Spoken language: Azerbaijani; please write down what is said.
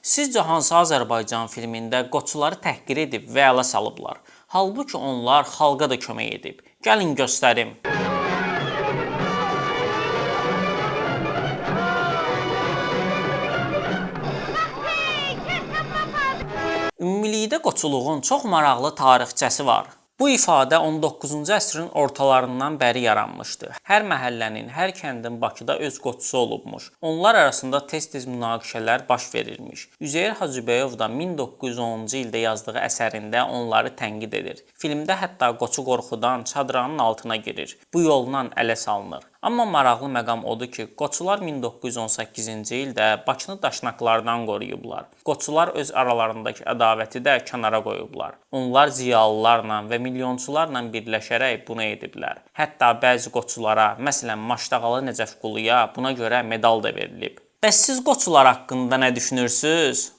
Sizcə hansı Azərbaycan filmində qoçuları təhqir edib və ələ salıblar? Halbuki onlar xalqa da kömək edib. Gəlin göstərim. Ümumilikdə qoçuluğun çox maraqlı tarixçəsi var. Bu ifadə 19-cu əsrin ortalarından bəri yaranmışdı. Hər məhəllənin, hər kəndin Bakıda öz qoçusu olubmuş. Onlar arasında tez-tez münaqişələr baş verirmiş. Üzeyir Hacıbəyov da 1910-cu ildə yazdığı əsərində onları tənqid edir. Filmdə hətta qoçu qorxudan çadranın altına girir. Bu yolla ələ salınır. Amma maraqlı məqam odur ki, qoçular 1918-ci ildə Bakını daşnaqlardan qoruyublar. Qoçular öz aralarındakı ədavəti də kənara qoyublar. Onlar ziyalılarla və milyonçularla birləşərək bunu ediblər. Hətta bəzi qoçulara, məsələn Maştağalı Nəcəfquluya buna görə medal da verilib. Bəs siz qoçular haqqında nə düşünürsüz?